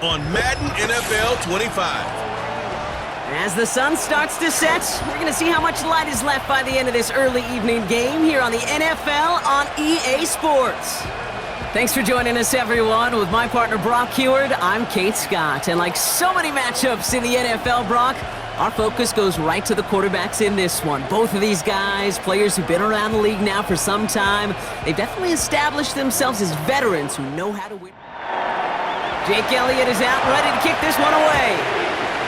On Madden NFL 25. As the sun starts to set, we're going to see how much light is left by the end of this early evening game here on the NFL on EA Sports. Thanks for joining us, everyone. With my partner, Brock Heward, I'm Kate Scott. And like so many matchups in the NFL, Brock, our focus goes right to the quarterbacks in this one. Both of these guys, players who've been around the league now for some time, they've definitely established themselves as veterans who know how to win. Jake Elliott is out, ready to kick this one away.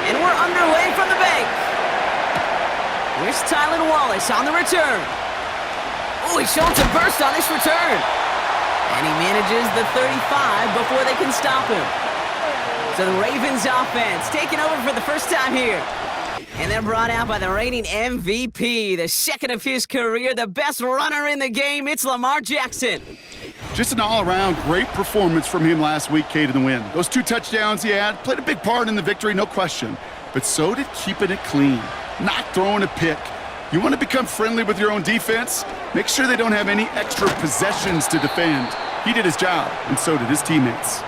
And we're underway from the bank. Here's Tylan Wallace on the return. Oh, he's showing some burst on this return. And he manages the 35 before they can stop him. So the Ravens offense taking over for the first time here. And they're brought out by the reigning MVP, the second of his career, the best runner in the game. It's Lamar Jackson. Just an all-around great performance from him last week, Kate, in the win. Those 2 touchdowns he had played a big part in the victory, no question. But so did keeping it clean, not throwing a pick. You want to become friendly with your own defense? Make sure they don't have any extra possessions to defend. He did his job, and so did his teammates.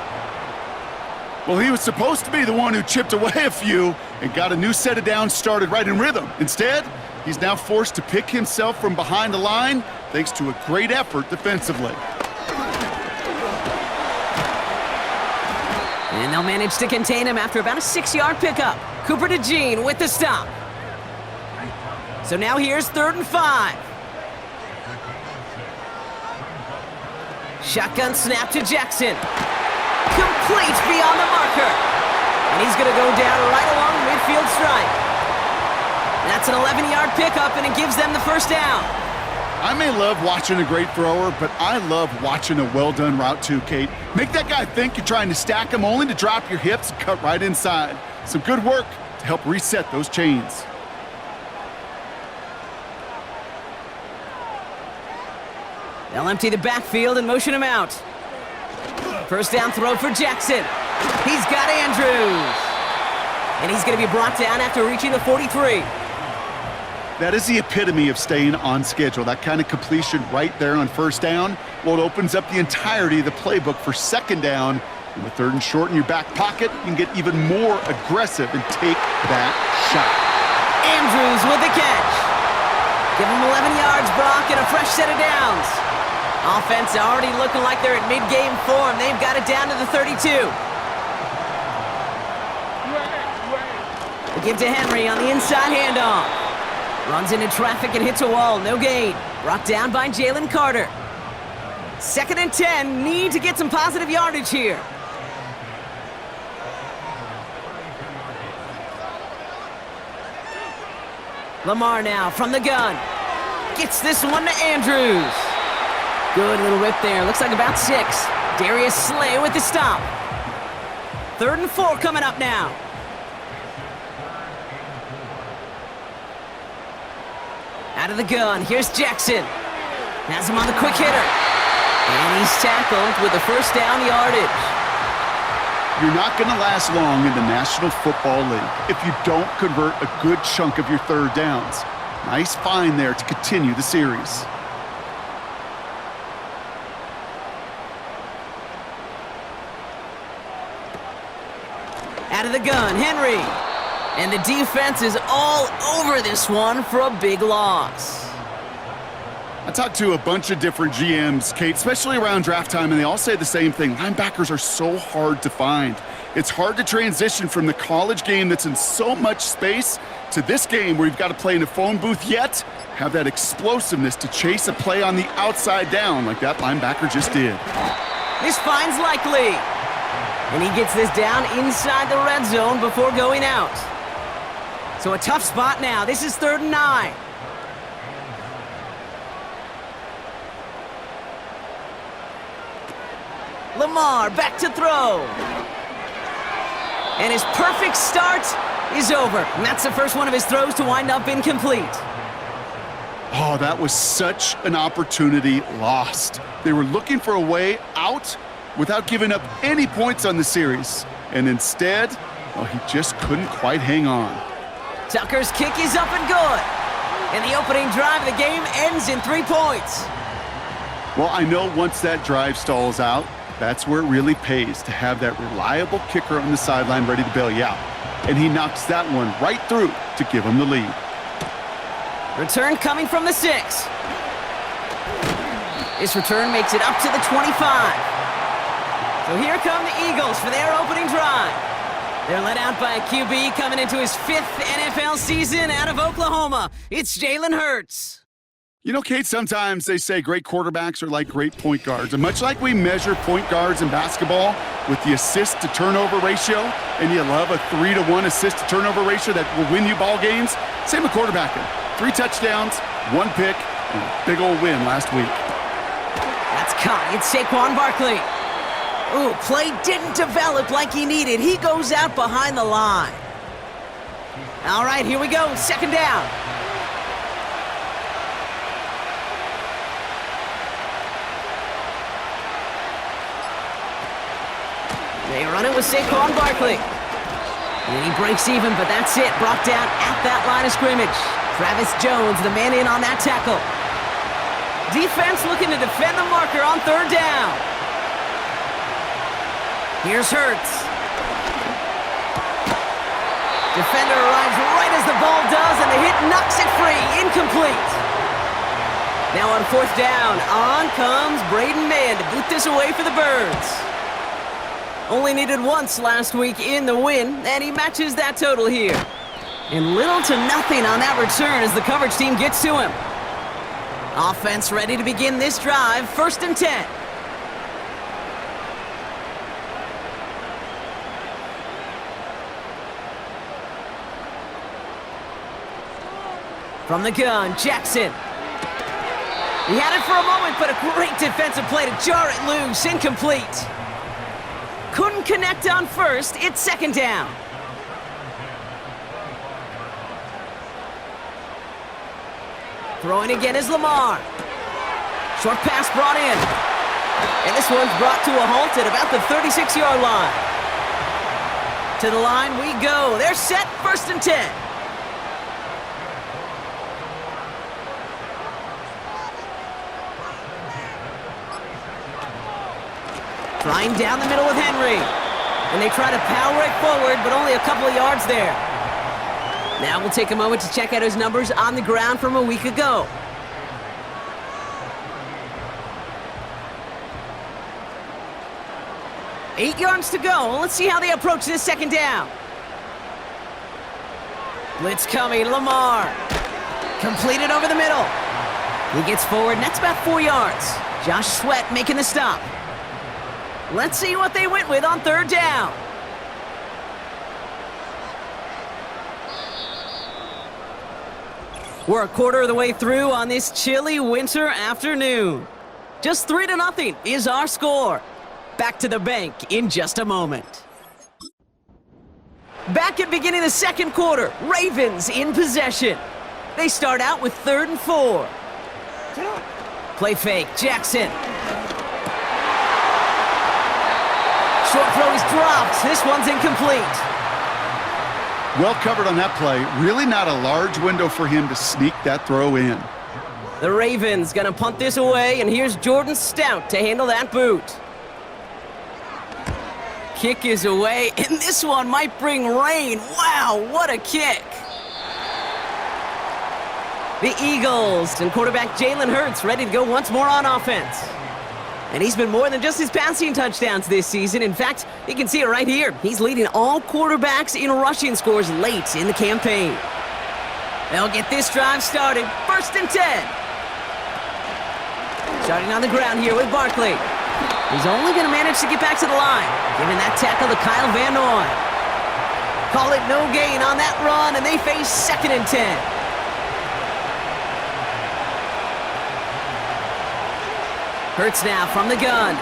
Well, he was supposed to be the one who chipped away a few and got a new set of downs started right in rhythm. Instead, he's now forced to pick himself from behind the line thanks to a great effort defensively. And they'll manage to contain him after about a 6-yard pickup. Cooper DeJean with the stop. So now here's 3rd and 5. Shotgun snap to Jackson. Complete beyond the marker. And he's going to go down right along the midfield stripe. That's an 11-yard pickup, and it gives them the first down. I may love watching a great thrower, but I love watching a well-done route too, Kate. Make that guy think you're trying to stack him only to drop your hips and cut right inside. Some good work to help reset those chains. They'll empty the backfield and motion him out. First down throw for Jackson. He's got Andrews. And he's going to be brought down after reaching the 43. That is the epitome of staying on schedule. That kind of completion right there on first down. Well, it opens up the entirety of the playbook for second down. And with 3rd and short in your back pocket, you can get even more aggressive and take that shot. Andrews with the catch. Give him 11 yards, Brock, and a fresh set of downs. Offense already looking like they're in mid-game form. They've got it down to the 32. They give to Henry on the inside handoff. Runs into traffic and hits a wall. No gain. Brought down by Jalen Carter. 2nd and 10. Need to get some positive yardage here. Lamar now from the gun. Gets this one to Andrews. Good little whip there. Looks like about 6. Darius Slay with the stop. 3rd and 4 coming up now. Out of the gun. Here's Jackson. Has him on the quick hitter. And he's tackled with the first down yardage. You're not going to last long in the National Football League if you don't convert a good chunk of your 3rd downs. Nice find there to continue the series. Out of the gun, Henry. And the defense is all over this one for a big loss. I talked to a bunch of different GMs, Kate, especially around draft time, and they all say the same thing. Linebackers are so hard to find. It's hard to transition from the college game that's in so much space to this game where you've got to play in a phone booth, yet have that explosiveness to chase a play on the outside down like that linebacker just did. This finds Likely. And he gets this down inside the red zone before going out. So a tough spot now. This is 3rd and 9. Lamar back to throw. And his perfect start is over. And that's the first one of his throws to wind up incomplete. Oh, that was such an opportunity lost. They were looking for a way out without giving up any points on the series. And instead, well, he just couldn't quite hang on. Tucker's kick is up and good. And the opening drive of the game ends in 3 points. Well, I know once that drive stalls out, That's where it really pays to have that reliable kicker on the sideline ready to bail you out. And he knocks that one right through to give him the lead. Return coming from the 6. This return makes it up to the 25. So here come the Eagles for their opening drive. They're led out by a QB coming into his 5th NFL season out of Oklahoma. It's Jalen Hurts. You know, Kate, sometimes they say great quarterbacks are like great point guards. And much like we measure point guards in basketball with the assist-to-turnover ratio, and you love a 3-to-1 assist-to-turnover ratio that will win you ball games, same with quarterbacking. 3 touchdowns, 1 pick, and a big old win last week. That's caught. It's Saquon Barkley. Ooh, play didn't develop like he needed. He goes out behind the line. All right, here we go. 2nd down. They run it with Saquon Barkley. And he breaks even, but that's it. Brought down at that line of scrimmage. Travis Jones, the man in on that tackle. Defense looking to defend the marker on 3rd down. Here's Hurts. Defender arrives right as the ball does, and the hit knocks it free. Incomplete. Now on 4th down, on comes Braden Mann to boot this away for the Birds. Only needed once last week in the win, and he matches that total here. And little to nothing on that return as the coverage team gets to him. Offense ready to begin this drive, 1st and 10. From the gun, Jackson. He had it for a moment, but a great defensive play to jar it loose. Incomplete. Couldn't connect on 1st. It's 2nd down. Throwing again is Lamar. Short pass brought in. And this one's brought to a halt at about the 36-yard line. To the line we go. They're set, 1st and 10. Trying down the middle with Henry. And they try to power it forward, but only a couple of yards there. Now we'll take a moment to check out his numbers on the ground from a week ago. Eight yards to go. Let's see how they approach this 2nd down. Blitz coming, Lamar. Completed over the middle. He gets forward, and that's about 4 yards. Josh Sweat making the stop. Let's see what they went with on 3rd down. We're a quarter of the way through on this chilly winter afternoon. Just 3-0 is our score. Back to the bank in just a moment. Back at beginning of the 2nd quarter, Ravens in possession. They start out with 3rd and 4. Play fake, Jackson. Short throw is dropped. This one's incomplete. Well covered on that play. Really not a large window for him to sneak that throw in. The Ravens gonna punt this away, and here's Jordan Stout to handle that boot. Kick is away, and this one might bring rain. Wow, what a kick. The Eagles and quarterback Jalen Hurts ready to go once more on offense. And he's been more than just his passing touchdowns this season. In fact, you can see it right here. He's leading all quarterbacks in rushing scores late in the campaign. They'll get this drive started. 1st and 10. Starting on the ground here with Barkley. He's only going to manage to get back to the line, giving that tackle to Kyle Van Noy. Call it no gain on that run, and they face 2nd and 10. Hurts now from the gun.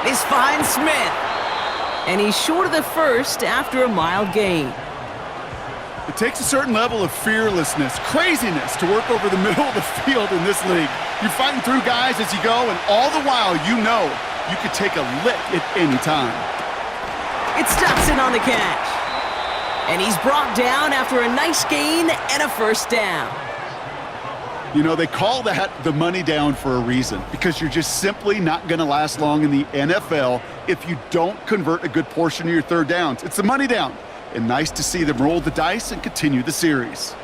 This finds Smith. And he's short of the 1st after a mild gain. It takes a certain level of fearlessness, craziness to work over the middle of the field in this league. You're fighting through guys as you go, and all the while you know you could take a lick at any time. It's Dotson on the catch. And he's brought down after a nice gain and a 1st down. You know, they call that the money down for a reason, because you're just simply not going to last long in the NFL if you don't convert a good portion of your third downs. It's the money down. And nice to see them roll the dice and continue the series.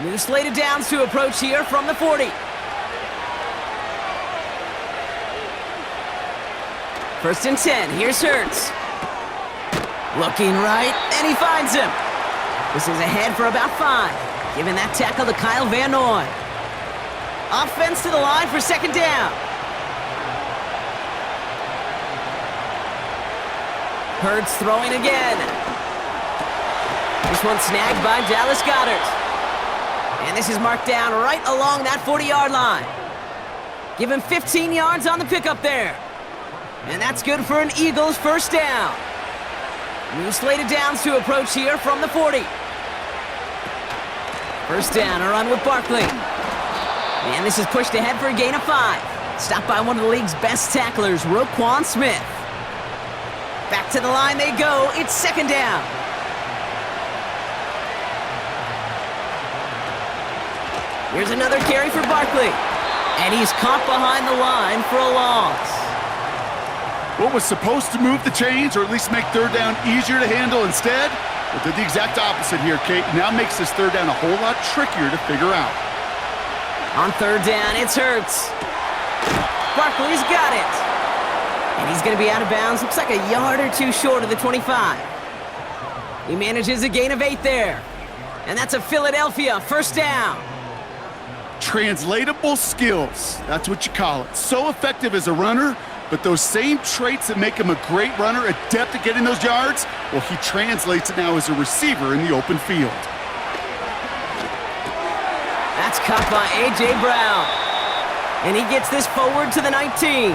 New slated downs to approach here from the 40. First and 10, here's Hurts. Looking right, and he finds him. This is ahead for about 5. Giving that tackle to Kyle Van Noy. Offense to the line for second down. Hurts throwing again. This one snagged by Dallas Goedert. And this is marked down right along that 40-yard line. Give him 15 yards on the pickup there. And that's good for an Eagles first down. New slated downs to approach here from the 40. First down, a run with Barkley. And this is pushed ahead for a gain of 5. Stopped by one of the league's best tacklers, Roquan Smith. Back to the line they go. It's second down. Here's another carry for Barkley. And he's caught behind the line for a loss. What was supposed to move the chains, or at least make third down easier to handle instead, it did the exact opposite here, Kate. Now makes this third down a whole lot trickier to figure out. On third down, it's Hurts. Barkley's got it. And he's going to be out of bounds. Looks like a yard or two short of the 25. He manages a gain of 8 there. And that's a Philadelphia first down. Translatable skills, that's what you call it. So effective as a runner, but those same traits that make him a great runner, adept at getting those yards, well, he translates it now as a receiver in the open field. That's caught by A.J. Brown. And he gets this forward to the 19.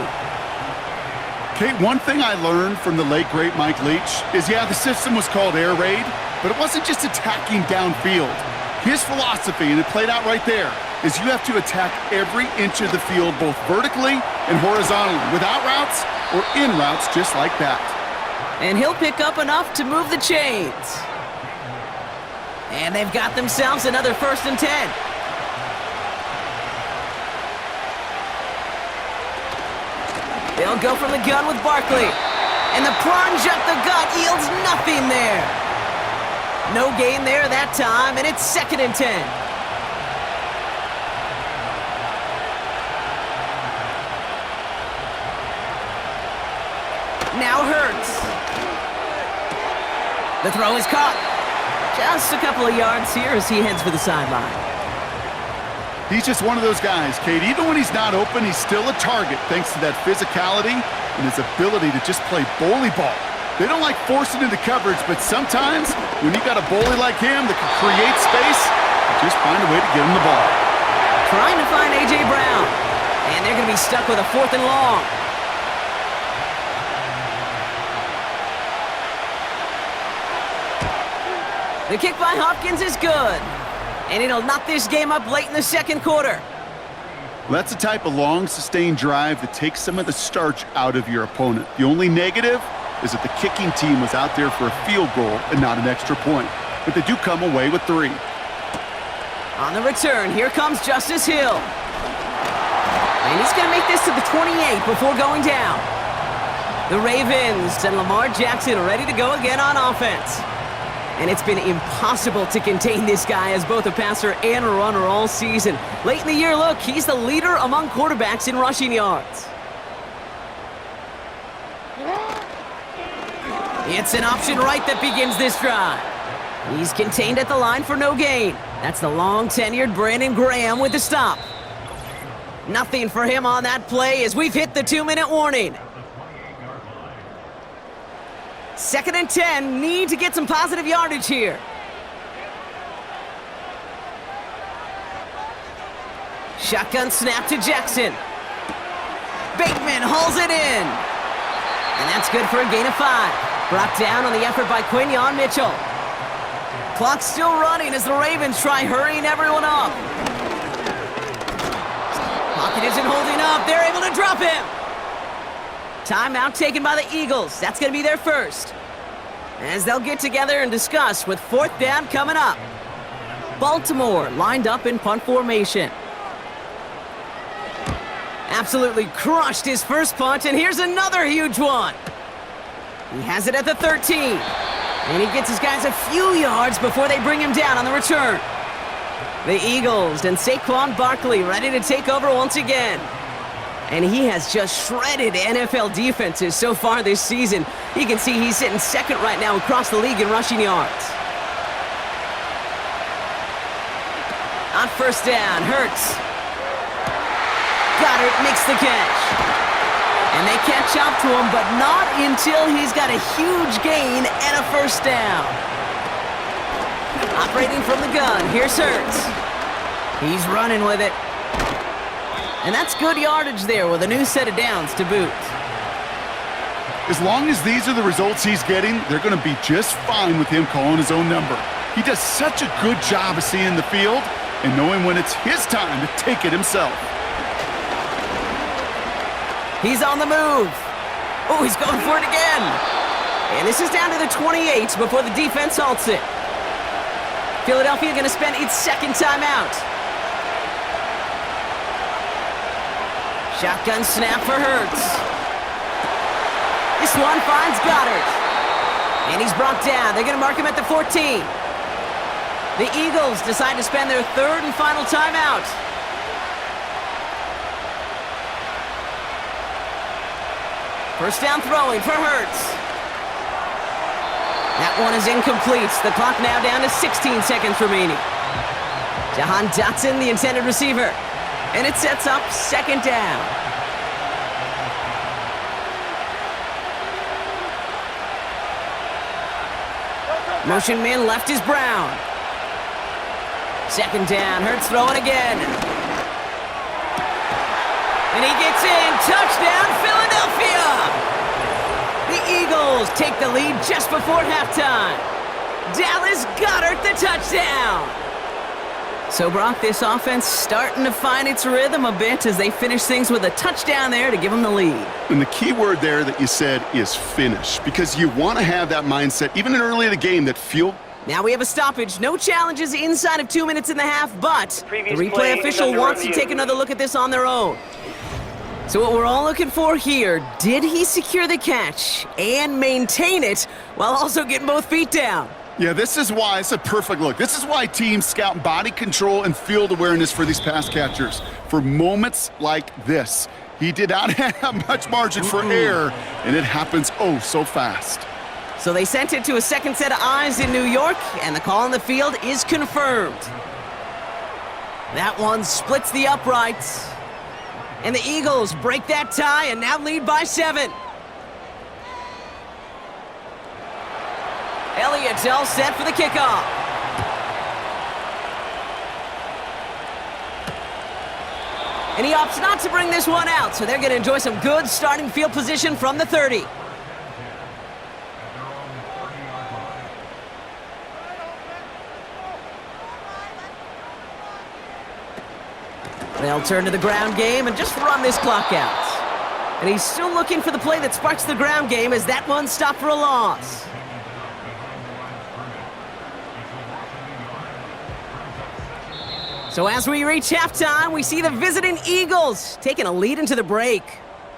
Kate, one thing I learned from the late, great Mike Leach is, yeah, the system was called air raid, but it wasn't just attacking downfield. His philosophy, and it played out right there, is you have to attack every inch of the field, both vertically and horizontally, without routes or in routes just like that. And he'll pick up enough to move the chains. And they've got themselves another first and 10. They'll go from the gun with Barkley. And the plunge up the gut yields nothing there. No gain there that time, and it's second and 10. Now Hurts. The throw is caught. Just a couple of yards here as he heads for the sideline. He's just one of those guys, Kate. Even when he's not open, he's still a target thanks to that physicality and his ability to just play bully ball. They don't like forcing into coverage, but sometimes when you got a bully like him that can create space, you just find a way to get him the ball. Trying to find A.J. Brown. And they're going to be stuck with a 4th and long. The kick by Hopkins is good. And it'll knock this game up late in the second quarter. Well, that's the type of long, sustained drive that takes some of the starch out of your opponent. The only negative is that the kicking team was out there for a field goal and not an extra point. But they do come away with 3. On the return, here comes Justice Hill. And he's going to make this to the 28 before going down. The Ravens and Lamar Jackson ready to go again on offense. And it's been impossible to contain this guy as both a passer and a runner all season. Late in the year, look, he's the leader among quarterbacks in rushing yards. It's an option right that begins this drive. He's contained at the line for no gain. That's the long-tenured Brandon Graham with the stop. Nothing for him on that play as we've hit the 2-minute warning. Second and 10, need to get some positive yardage here. Shotgun snap to Jackson. Bateman hauls it in. And that's good for a gain of 5. Brought down on the effort by Quinyon Mitchell. Clock's still running as the Ravens try hurrying everyone up. Pocket isn't holding up. They're able to drop him. Timeout taken by the Eagles. That's going to be their first. As they'll get together and discuss with 4th down coming up. Baltimore lined up in punt formation. Absolutely crushed his first punt, and here's another huge one. He has it at the 13. And he gets his guys a few yards before they bring him down on the return. The Eagles and Saquon Barkley ready to take over once again. And he has just shredded NFL defenses so far this season. You can see he's sitting second right now across the league in rushing yards. On first down, Hurts. Goddard makes the catch. And they catch up to him, but not until he's got a huge gain and a first down. Operating from the gun, here's Hurts. He's running with it. And that's good yardage there with a new set of downs to boot. As long as these are the results he's getting, they're going to be just fine with him calling his own number. He does such a good job of seeing the field and knowing when it's his time to take it himself. He's on the move. Oh, he's going for it again. And this is down to the 28 before the defense halts it. Philadelphia going to spend its second timeout. Shotgun snap for Hurts. This one finds Goddard. And he's brought down. They're going to mark him at the 14. The Eagles decide to spend their third and final timeout. First down throwing for Hurts. That one is incomplete. The clock now down to 16 seconds remaining. Jahan Dotson, the intended receiver. And it sets up second down. Motion man left is Brown. Second down, Hurts throwing again. And he gets in. Touchdown, Philadelphia! The Eagles take the lead just before halftime. Dallas Goedert the touchdown. So, Brock, this offense starting to find its rhythm a bit as they finish things with a touchdown there to give them the lead. And the key word there that you said is finish, because you want to have that mindset, even in early in the game, that feel. Now we have a stoppage. No challenges inside of 2 minutes and a half, but the replay official wants to take another look at this on their own. So what we're all looking for here, did he secure the catch and maintain it while also getting both feet down? Yeah, this is why it's a perfect look. This is why teams scout body control and field awareness for these pass catchers. For moments like this, he did not have much margin for error, and it happens oh so fast. So they sent it to a second set of eyes in New York, and the call on the field is confirmed. That one splits the uprights. And the Eagles break that tie and now lead by 7. Elliott's all set for the kickoff. And he opts not to bring this one out, so they're going to enjoy some good starting field position from the 30. They'll turn to the ground game and just run this clock out. And he's still looking for the play that sparks the ground game as that one stopped for a loss. So as we reach halftime, we see the visiting Eagles taking a lead into the break.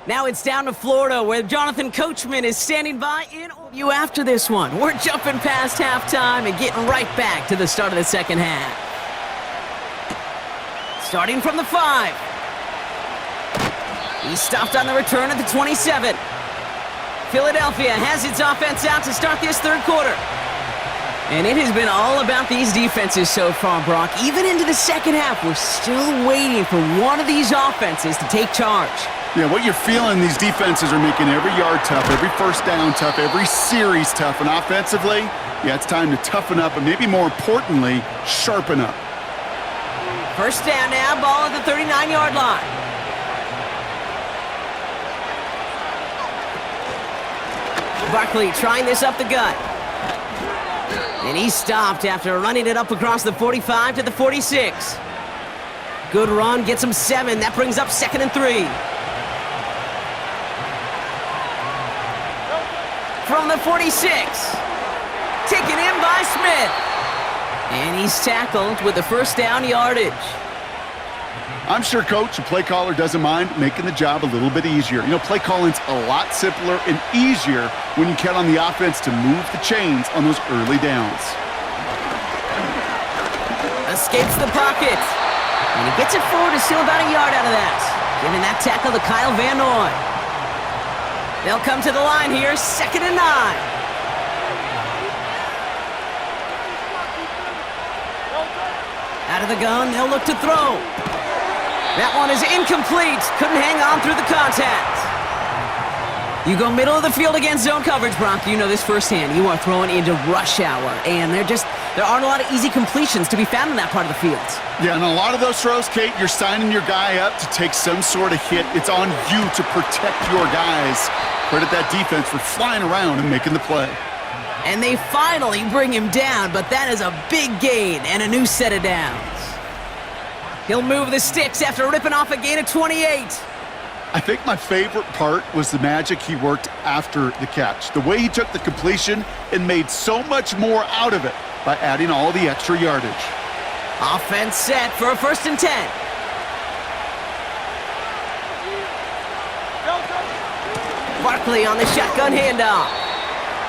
Now it's down to Florida, where Jonathan Coachman is standing by in you after this one. We're jumping past halftime and getting right back to the start of the second half. Starting from the 5. He's stopped on the return at the 27. Philadelphia has its offense out to start this third quarter. And it has been all about these defenses so far, Brock. Even into the second half, we're still waiting for one of these offenses to take charge. Yeah, what you're feeling, these defenses are making every yard tough, every first down tough, every series tough. And offensively, yeah, it's time to toughen up and maybe more importantly, sharpen up. First down now, ball at the 39-yard line. Barkley trying this up the gut. And he stopped after running it up across the 45 to the 46. Good run, gets him 7. That brings up 2nd and 3. From the 46. Taken in by Smith. And he's tackled with the first down yardage. I'm sure coach and play caller doesn't mind making the job a little bit easier. You know, play calling's a lot simpler and easier when you count on the offense to move the chains on those early downs. Escapes the pocket. And he gets it forward to steal about a yard out of that. Giving that tackle to Kyle Van Noy. They'll come to the line here, 2nd and 9. Out of the gun, they'll look to throw. That one is incomplete. Couldn't hang on through the contact. You go middle of the field against zone coverage, Bronk. You know this firsthand. You are throwing into rush hour, and there aren't a lot of easy completions to be found in that part of the field. Yeah, and a lot of those throws, Kate, you're signing your guy up to take some sort of hit. It's on you to protect your guys. Credit that defense for flying around and making the play. And they finally bring him down, but that is a big gain and a new set of downs. He'll move the sticks after ripping off a gain of 28. I think my favorite part was the magic he worked after the catch. The way he took the completion and made so much more out of it by adding all the extra yardage. Offense set for a 1st and 10. Barkley on the shotgun handoff.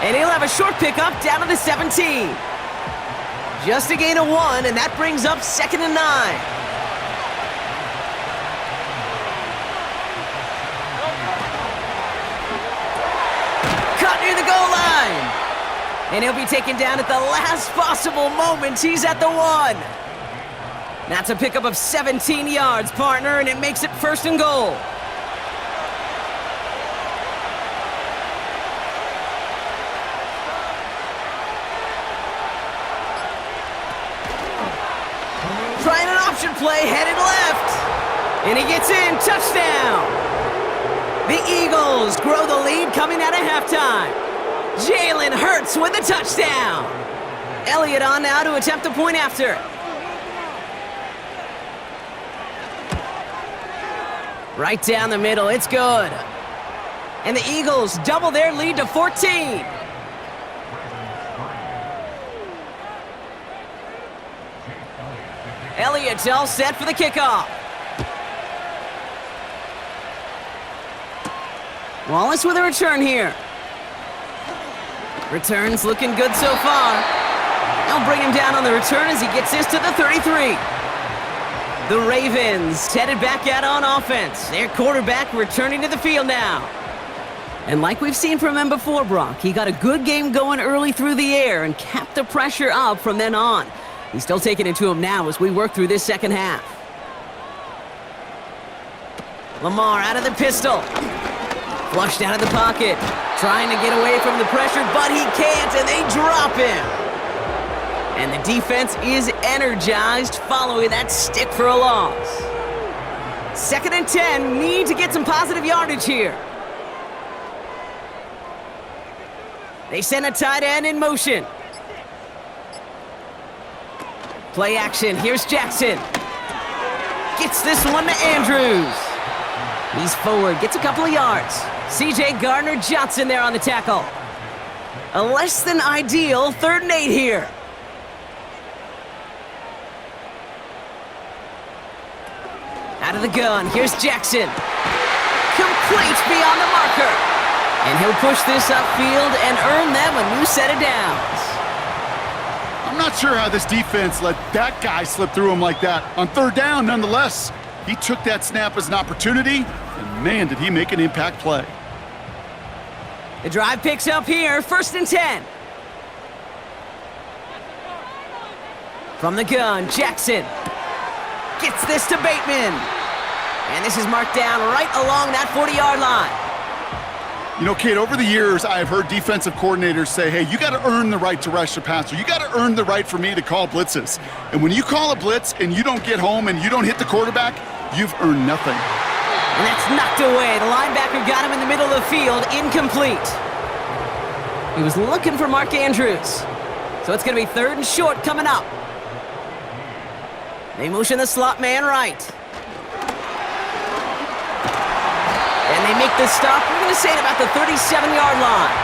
And he'll have a short pickup down to the 17. Just a gain of 1, and that brings up 2nd and 9. And he'll be taken down at the last possible moment. He's at the 1. That's a pickup of 17 yards, partner, and it makes it 1st and goal. Trying an option play, headed left. And he gets in, touchdown. The Eagles grow the lead coming out of halftime. Jalen Hurts with a touchdown. Elliott on now to attempt a point after. Right down the middle, it's good. And the Eagles double their lead to 14. Elliott's all set for the kickoff. Wallace with a return here. Returns looking good so far. They'll bring him down on the return as he gets this to the 33. The Ravens headed back out on offense. Their quarterback returning to the field now. And like we've seen from him before, Brock, he got a good game going early through the air and kept the pressure up from then on. He's still taking it to him now as we work through this second half. Lamar out of the pistol. Flushed out of the pocket. Trying to get away from the pressure, but he can't, and they drop him. And the defense is energized following that stick for a loss. 2nd and 10, need to get some positive yardage here. They send a tight end in motion. Play action, here's Jackson. Gets this one to Andrews. He's forward, gets a couple of yards. C.J. Gardner-Johnson there on the tackle. A less than ideal 3rd and 8 here. Out of the gun, here's Jackson. Complete beyond the marker. And he'll push this upfield and earn them a new set of downs. I'm not sure how this defense let that guy slip through him like that. On 3rd down, nonetheless, he took that snap as an opportunity, and man, did he make an impact play. The drive picks up here, 1st and 10. From the gun, Jackson gets this to Bateman. And this is marked down right along that 40-yard line. You know, Kate, over the years, I've heard defensive coordinators say, hey, you got to earn the right to rush the passer. You got to earn the right for me to call blitzes. And when you call a blitz and you don't get home and you don't hit the quarterback, you've earned nothing. And that's knocked away. The linebacker got him in the middle of the field, incomplete. He was looking for Mark Andrews. So it's going to be 3rd and short coming up. They motion the slot man right. And they make the stop, we're going to say, at about the 37-yard line.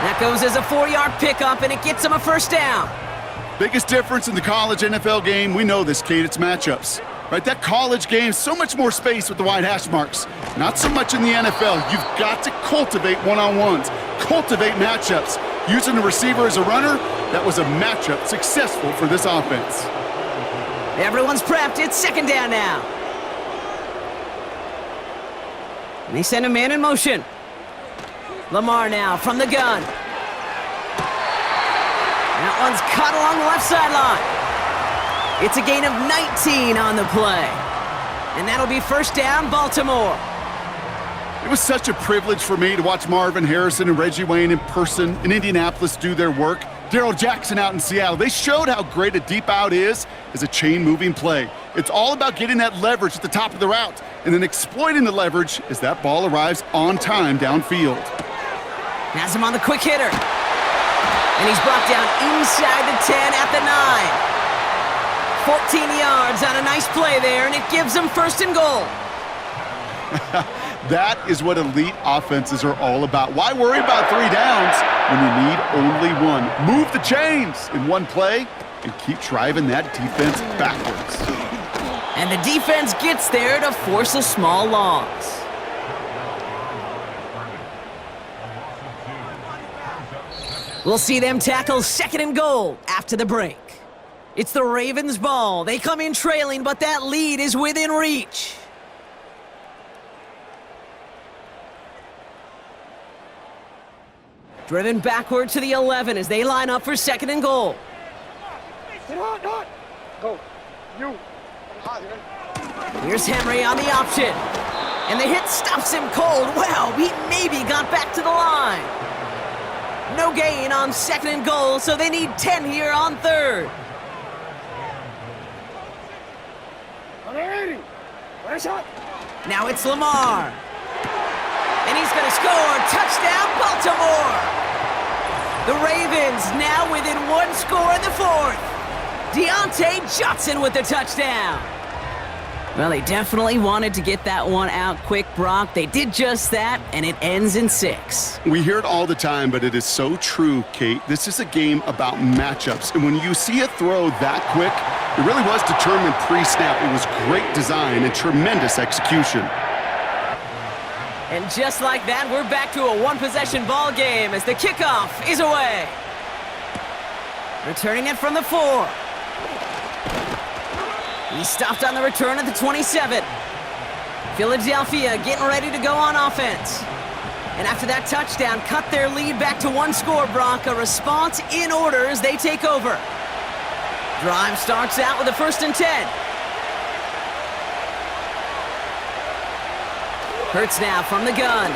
That goes as a 4-yard pickup, and it gets them a 1st down. Biggest difference in the college NFL game, we know this, Kate, it's matchups. Right, that college game, so much more space with the wide hash marks. Not so much in the NFL. You've got to cultivate one-on-ones, cultivate matchups. Using the receiver as a runner, that was a matchup successful for this offense. Everyone's prepped. It's second down now. And they send a man in motion. Lamar now from the gun. That one's caught along the left sideline. It's a gain of 19 on the play. And that'll be first down, Baltimore. It was such a privilege for me to watch Marvin Harrison and Reggie Wayne in person in Indianapolis do their work. Darrell Jackson out in Seattle. They showed how great a deep out is as a chain-moving play. It's all about getting that leverage at the top of the route and then exploiting the leverage as that ball arrives on time downfield. Has him on the quick hitter. And he's brought down inside the 10 at the 9. 14 yards on a nice play there, and it gives them first and goal. That is what elite offenses are all about. Why worry about 3 downs when you need only one? Move the chains in one play and keep driving that defense backwards. And the defense gets there to force a small loss. We'll see them tackle second and goal after the break. It's the Ravens' ball. They come in trailing, but that lead is within reach. Driven backward to the 11 as they line up for second and goal. Go. Here's Henry on the option. And the hit stops him cold. Well, he maybe got back to the line. No gain on second and goal, so they need 10 here on third. Now it's Lamar. And he's going to score. Touchdown, Baltimore. The Ravens now within 1 score in the 4th. Deontay Johnson with the touchdown. Well, they definitely wanted to get that one out quick, Brock. They did just that, and it ends in 6. We hear it all the time, but it is so true, Kate. This is a game about matchups, and when you see a throw that quick, it really was determined pre-snap. It was great design and tremendous execution. And just like that, we're back to a one-possession ball game as the kickoff is away. Returning it from the 4. He stopped on the return at the 27. Philadelphia getting ready to go on offense. And after that touchdown, cut their lead back to 1 score, Brock. A response in order as they take over. Drive starts out with a 1st and 10. Hurts now from the gun.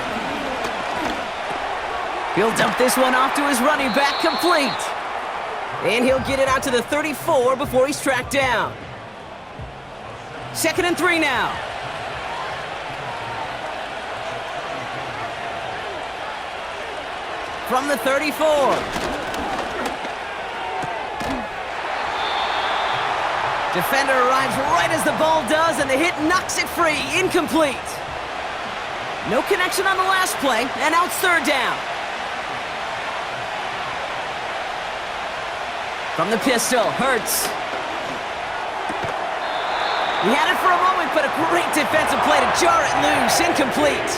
He'll dump this one off to his running back, complete. And he'll get it out to the 34 before he's tracked down. 2nd and 3 now. From the 34. Defender arrives right as the ball does, and the hit knocks it free. Incomplete. No connection on the last play, and now it's 3rd down. From the pistol, Hurts. He had it for a moment, but a great defensive play to jar it loose. Incomplete.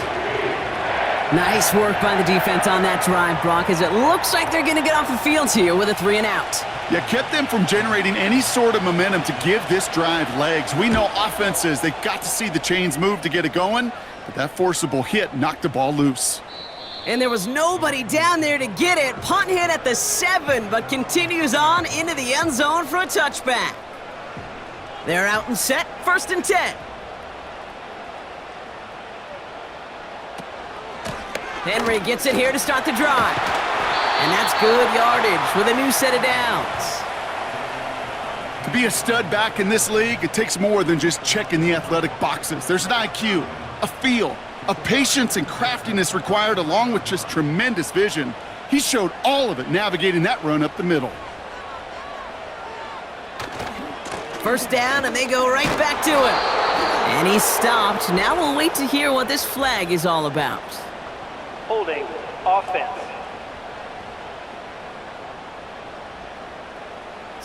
Nice work by the defense on that drive, Brock, as it looks like they're going to get off the field here with a 3 and out. Yeah, kept them from generating any sort of momentum to give this drive legs. We know offenses, they've got to see the chains move to get it going, but that forcible hit knocked the ball loose. And there was nobody down there to get it. Punt hit at the 7, but continues on into the end zone for a touchback. They're out and set, 1st and 10. Henry gets it here to start the drive. And that's good yardage with a new set of downs. To be a stud back in this league, it takes more than just checking the athletic boxes. There's an IQ, a feel, a patience and craftiness required along with just tremendous vision. He showed all of it navigating that run up the middle. 1st down, and they go right back to him. And he's stopped. Now we'll wait to hear what this flag is all about.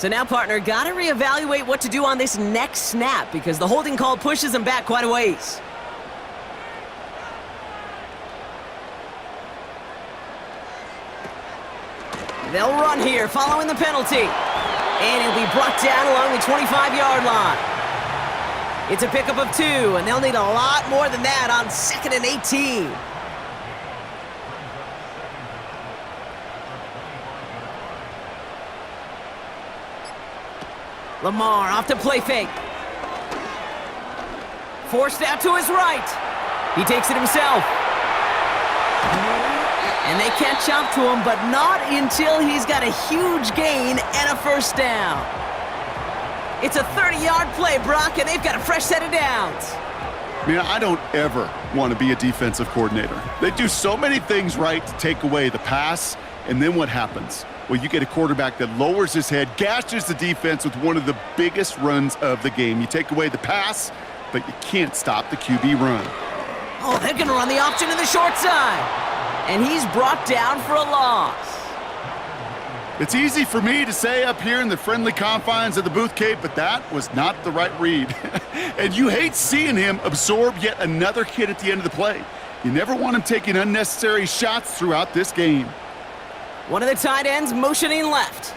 So now, partner, gotta reevaluate what to do on this next snap because the holding call pushes them back quite a ways. They'll run here following the penalty. And it'll be brought down along the 25-yard line. It's a pickup of 2, and they'll need a lot more than that on 2nd and 18. Lamar off to play fake. Forced out to his right. He takes it himself. And they catch up to him, but not until he's got a huge gain and a first down. It's a 30-yard play, Brock, and they've got a fresh set of downs. Man, I don't ever want to be a defensive coordinator. They do so many things right to take away the pass, and then what happens? Well, you get a quarterback that lowers his head, gashes the defense with one of the biggest runs of the game. You take away the pass, but you can't stop the QB run. Oh, they're going to run the option to the short side. And he's brought down for a loss. It's easy for me to say up here in the friendly confines of the booth, Kate, but that was not the right read. And you hate seeing him absorb yet another hit at the end of the play. You never want him taking unnecessary shots throughout this game. One of the tight ends motioning left.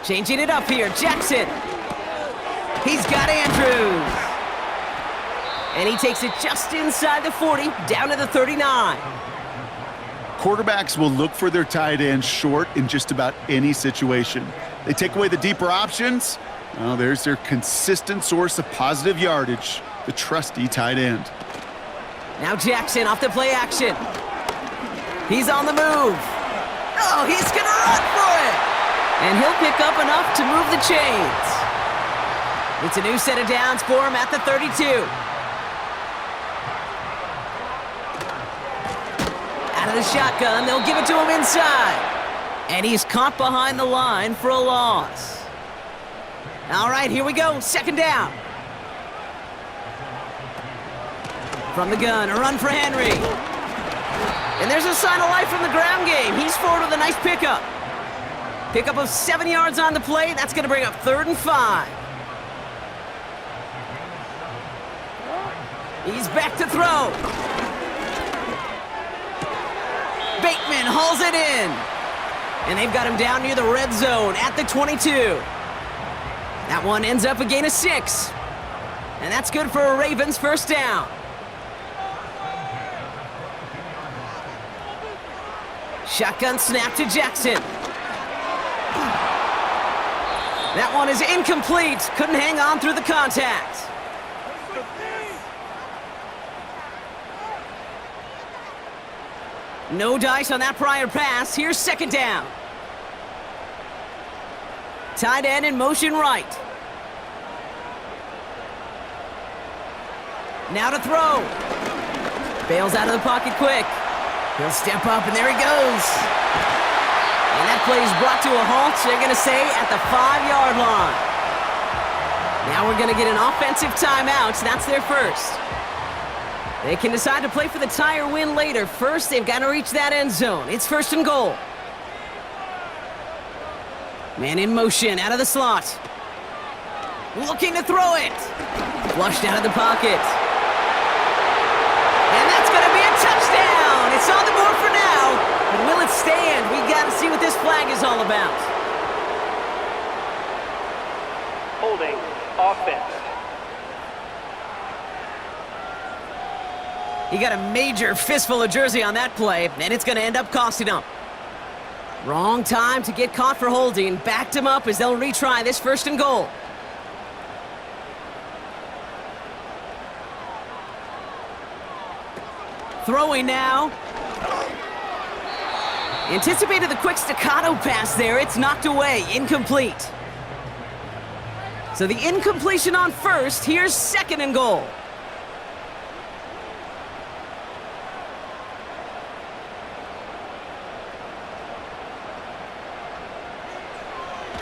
Changing it up here, Jackson. He's got Andrews. And he takes it just inside the 40, down to the 39. Quarterbacks will look for their tight end short in just about any situation. They take away the deeper options. Well, there's their consistent source of positive yardage, the trusty tight end. Now Jackson off the play action. He's on the move. Oh, he's going to run for it. And he'll pick up enough to move the chains. It's a new set of downs for him at the 32. Out of the shotgun, they'll give it to him inside. And he's caught behind the line for a loss. All right, here we go, 2nd down. From the gun, a run for Henry. And there's a sign of life from the ground game. He's forward with a nice pickup. Pickup of 7 yards on the play. That's going to bring up 3rd and 5. He's back to throw. Bateman hauls it in. And they've got him down near the red zone at the 22. That one ends up a gain of 6. And that's good for a Ravens first down. Shotgun snap to Jackson. That one is incomplete. Couldn't hang on through the contact. No dice on that prior pass. Here's 2nd down. Tight end in motion right. Now to throw. Bails out of the pocket quick. He'll step up, and there he goes. And that play is brought to a halt, they're going to say, at the 5-yard line. Now we're going to get an offensive timeout. That's their first. They can decide to play for the tie or win later. First, they've got to reach that end zone. It's 1st and goal. Man in motion, out of the slot. Looking to throw it. Flushed out of the pocket. And that's going to be a touchdown. It's on the board for now. But will it stand? We got to see what this flag is all about. Holding offense. He got a major fistful of jersey on that play, and it's going to end up costing him. Wrong time to get caught for holding. Backed him up as they'll retry this 1st and goal. Throwing now. Anticipated the quick staccato pass there. It's knocked away. Incomplete. So the incompletion on 1st. Here's 2nd and goal.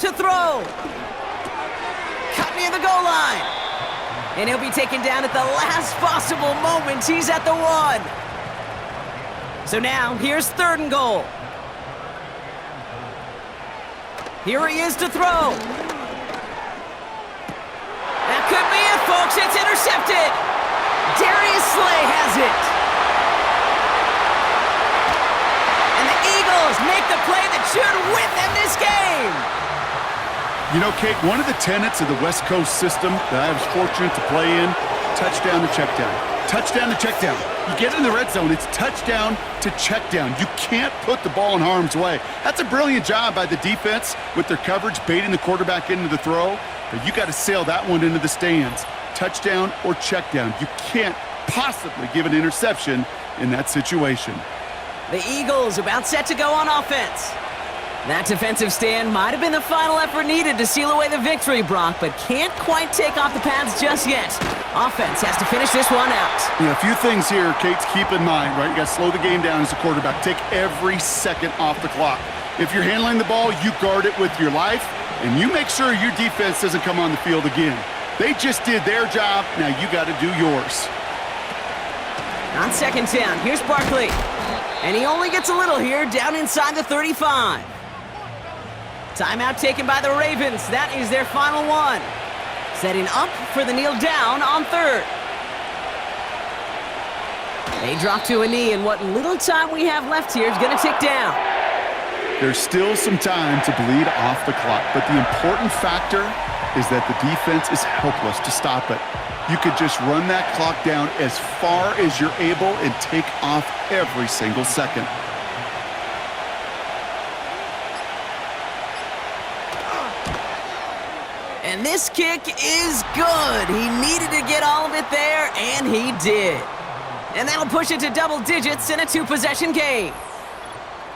To throw. Cut near the goal line. And he'll be taken down at the last possible moment. He's at the 1. So now, here's 3rd and goal. Here he is to throw. That could be it, folks. It's intercepted. Darius Slay has it. And the Eagles make the play that should win them this game. You know, Kate, one of the tenets of the West Coast system that I was fortunate to play in, touchdown to check down. Touchdown to check down. You get in the red zone, it's touchdown to check down. You can't put the ball in harm's way. That's a brilliant job by the defense with their coverage, baiting the quarterback into the throw. But you got to sail that one into the stands. Touchdown or check down. You can't possibly give an interception in that situation. The Eagles about set to go on offense. That defensive stand might have been the final effort needed to seal away the victory, Brock, but can't quite take off the pads just yet. Offense has to finish this one out. Yeah, a few things here, Kate, to keep in mind, right? You got to slow the game down as a quarterback. Take every second off the clock. If you're handling the ball, you guard it with your life, and you make sure your defense doesn't come on the field again. They just did their job. Now you got to do yours. On second down, here's Barkley. And he only gets a little here, down inside the 35. Timeout taken by the Ravens. That is their final one. Setting up for the kneel down on third. They drop to a knee, and what little time we have left here is going to tick down. There's still some time to bleed off the clock, but the important factor is that the defense is helpless to stop it. You could just run that clock down as far as you're able and take off every single second. And this kick is good. He needed to get all of it there, and he did. And that'll push it to double digits in a two-possession game.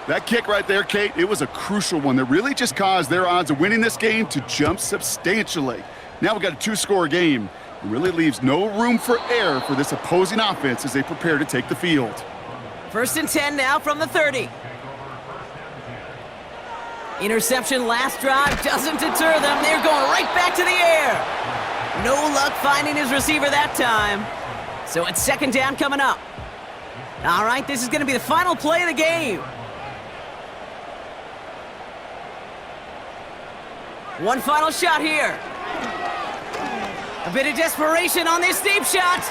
That kick right there, Kate, it was a crucial one that really just caused their odds of winning this game to jump substantially. Now we've got a two-score game. It really leaves no room for error for this opposing offense as they prepare to take the field. 1st and 10 now from the 30. Interception last drive doesn't deter them. They're going right back to the air. No luck finding his receiver that time. So it's 2nd down coming up. All right, this is going to be the final play of the game. One final shot here. A bit of desperation on this deep shot.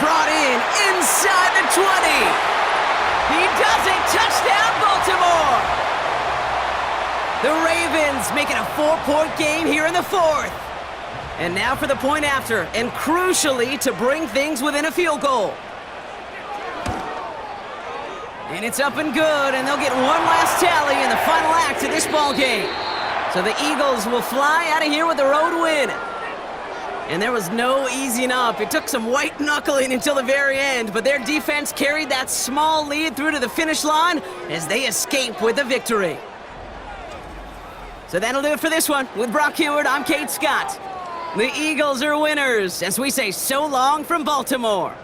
Brought in inside the 20. He does it. Touchdown, Baltimore. The Ravens making a 4-point game here in the 4th. And now for the point after, and crucially to bring things within a field goal. And it's up and good, and they'll get one last tally in the final act of this ball game. So the Eagles will fly out of here with the road win. And there was no easing up. It took some white knuckling until the very end, but their defense carried that small lead through to the finish line as they escape with the victory. So that'll do it for this one. With Brock Heward, I'm Kate Scott. The Eagles are winners as we say so long from Baltimore.